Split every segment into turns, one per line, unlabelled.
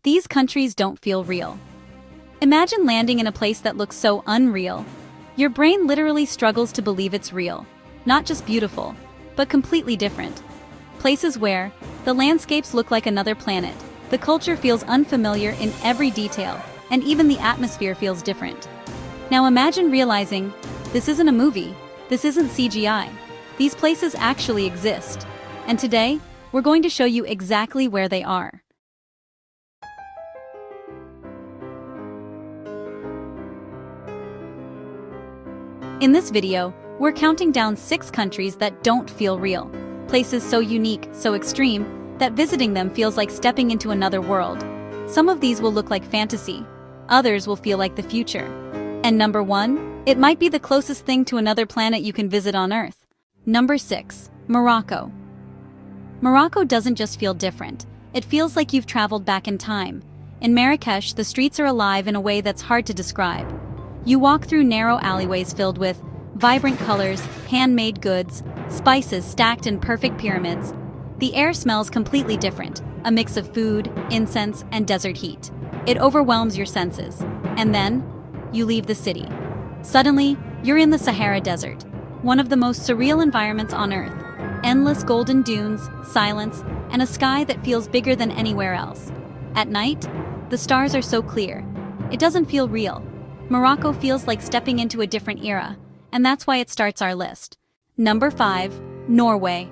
These countries don't feel real. Imagine landing in a place that looks so unreal. Your brain literally struggles to believe it's real. Not just beautiful, but completely different. Places where the landscapes look like another planet, the culture feels unfamiliar in every detail, and even the atmosphere feels different. Now imagine realizing, this isn't a movie, this isn't CGI. These places actually exist. And today, we're going to show you exactly where they are. In this video, we're counting down 6 countries that don't feel real. Places so unique, so extreme, that visiting them feels like stepping into another world. Some of these will look like fantasy, others will feel like the future. And number 1, it might be the closest thing to another planet you can visit on Earth. Number 6, Morocco. Morocco doesn't just feel different, it feels like you've traveled back in time. In Marrakesh, the streets are alive in a way that's hard to describe. You walk through narrow alleyways filled with vibrant colors, handmade goods, spices stacked in perfect pyramids. The air smells completely different, a mix of food, incense, and desert heat. It overwhelms your senses. And then, you leave the city. Suddenly, you're in the Sahara Desert, one of the most surreal environments on Earth. Endless golden dunes, silence, and a sky that feels bigger than anywhere else. At night, the stars are so clear. It doesn't feel real. Morocco feels like stepping into a different era, and that's why it starts our list. Number 5, Norway.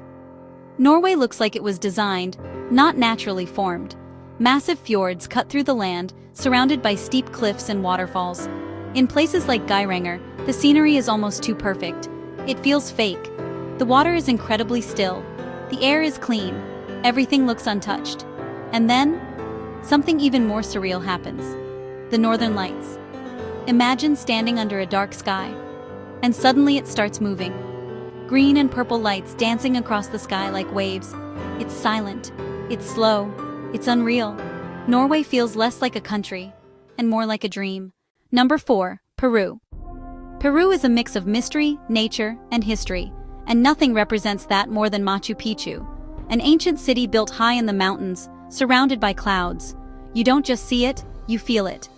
Norway looks like it was designed, not naturally formed. Massive fjords cut through the land, surrounded by steep cliffs and waterfalls. In places like Geiranger, the scenery is almost too perfect. It feels fake. The water is incredibly still. The air is clean. Everything looks untouched. And then, something even more surreal happens. The Northern Lights. Imagine standing under a dark sky, and suddenly it starts moving. Green and purple lights dancing across the sky like waves. It's silent, it's slow, it's unreal. Norway feels less like a country, and more like a dream. Number 4, Peru. Peru is a mix of mystery, nature, and history, and nothing represents that more than Machu Picchu, an ancient city built high in the mountains, surrounded by clouds. You don't just see it, you feel it.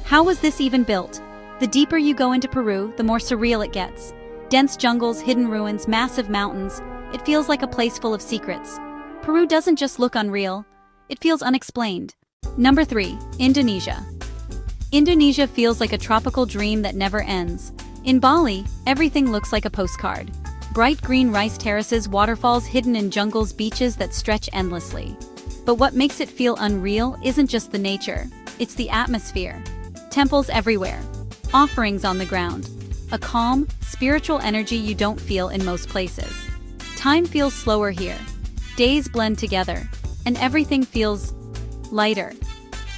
How was this even built? The deeper you go into Peru, the more surreal it gets. Dense jungles, hidden ruins, massive mountains. It feels like a place full of secrets. Peru doesn't just look unreal, it feels unexplained. Number 3, Indonesia. Indonesia feels like a tropical dream that never ends. In Bali, everything looks like a postcard. Bright green rice terraces, waterfalls hidden in jungles, beaches that stretch endlessly. But what makes it feel unreal isn't just the nature, it's the atmosphere. Temples everywhere, offerings on the ground, a calm, spiritual energy you don't feel in most places. Time feels slower here. Days blend together, and everything feels lighter.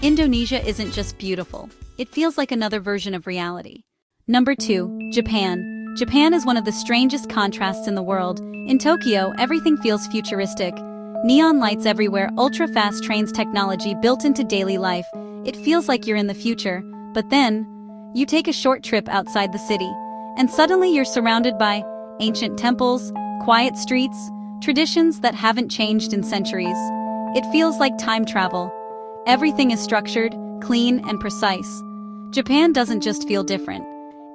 Indonesia isn't just beautiful, it feels like another version of reality. Number 2, Japan. Japan is one of the strangest contrasts in the world. In Tokyo, everything feels futuristic. Neon lights everywhere, ultra-fast trains, technology built into daily life. It feels like you're in the future. But then, you take a short trip outside the city, and suddenly you're surrounded by ancient temples, quiet streets, traditions that haven't changed in centuries. It feels like time travel. Everything is structured, clean, and precise. Japan doesn't just feel different.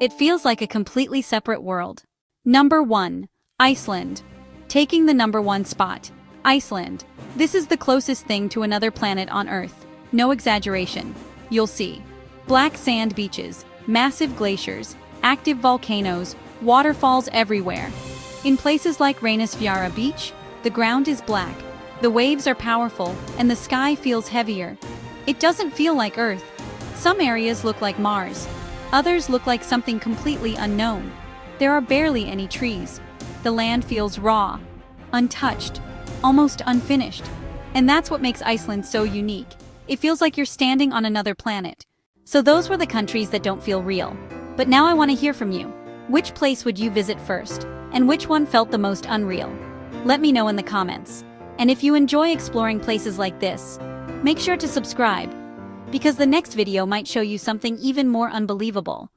It feels like a completely separate world. Number 1, Iceland. Taking the number 1 spot, Iceland. This is the closest thing to another planet on Earth. No exaggeration. You'll see. Black sand beaches, massive glaciers, active volcanoes, waterfalls everywhere. In places like Reynisfjara Beach, the ground is black, the waves are powerful, and the sky feels heavier. It doesn't feel like Earth. Some areas look like Mars. Others look like something completely unknown. There are barely any trees. The land feels raw, untouched, almost unfinished. And that's what makes Iceland so unique. It feels like you're standing on another planet. So those were the countries that don't feel real. But now I want to hear from you. Which place would you visit first? And which one felt the most unreal? Let me know in the comments. And if you enjoy exploring places like this, make sure to subscribe, because the next video might show you something even more unbelievable.